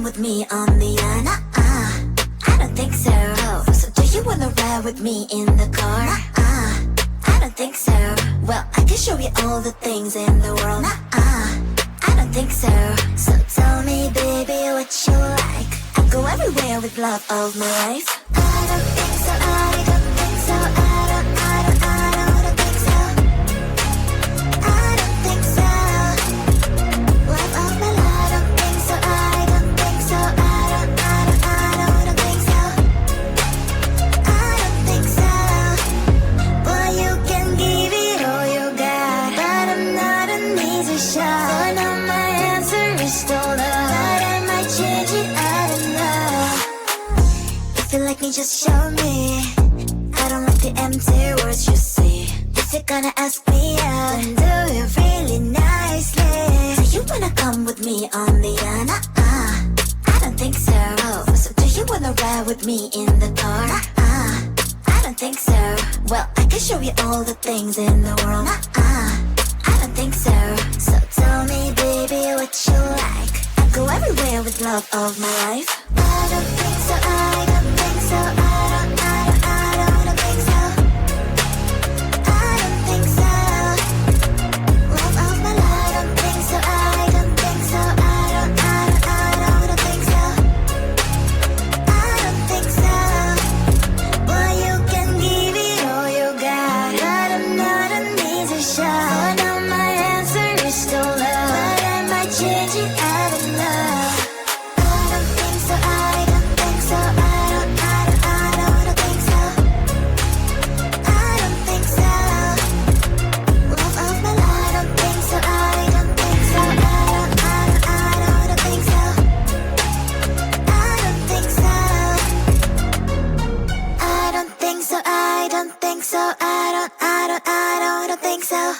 come with me on the I don't think so. So do you wanna ride with me in the car? I don't think so. Well, I can show you all the things in the world. I don't think so. So tell me, baby, what you like. I'll go everywhere with love of my life. I don't think so. I don't think so. I don't think so. I don't think so. Love of my life. I don't think so. I don't think so. I don't think so. I don't think so. Well, you can give it all you got, but I'm not an easy shot. So now my answer is still no, but I might change it. I don't know. If you like me, just show me. I don't like the empty words you see. If you're gonna ask me out, then do it really nicely. Do you wanna come with me on the I don't think so. So do you wanna ride with me in the car? I don't think so. Well, I can show you all the things in the world. I don't think so. So tell me, baby, what you like. I'll go everywhere with love of my life. I don't think so. I don't think so. I don't think so. I don't think so. Love of my life. I don't think so. I don't think so. I don't think so. I don't think so. Well, you can give it all you got, but I'm not an easy shot. So now my answer is still no, but I might change it. I don't know. I don't think so. I don't think so. I don't think so. I don't think so. Love of my life. I don't think so. I don't think so. I don't think so. I don't think so. I don't think so. I don't think so. I don't think so.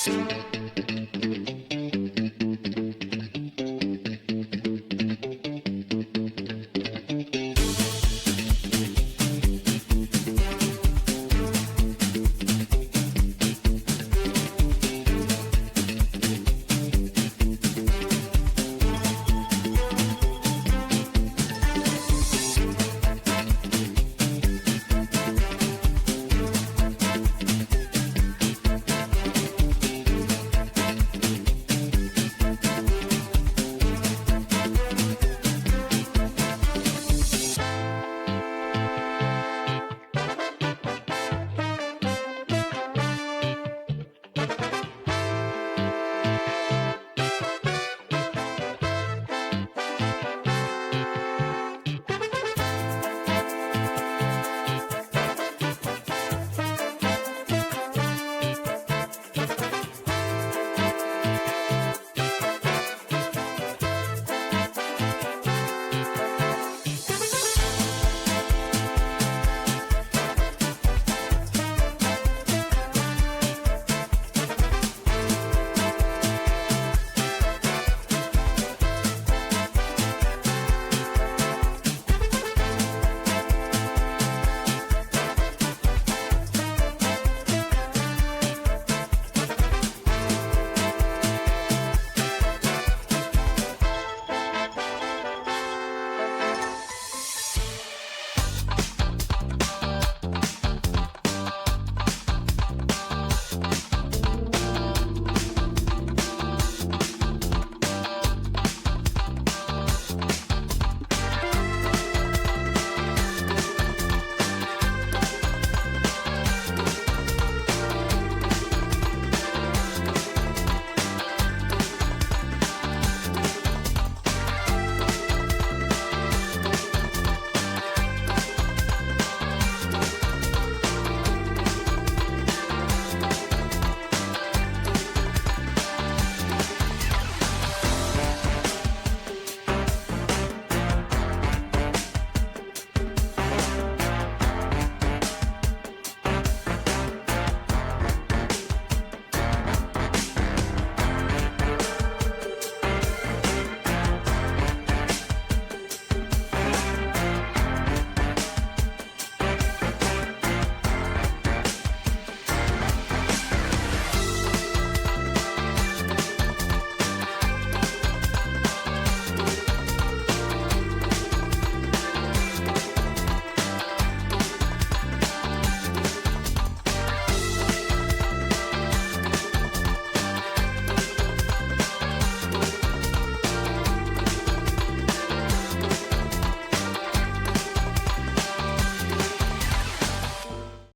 Thank you.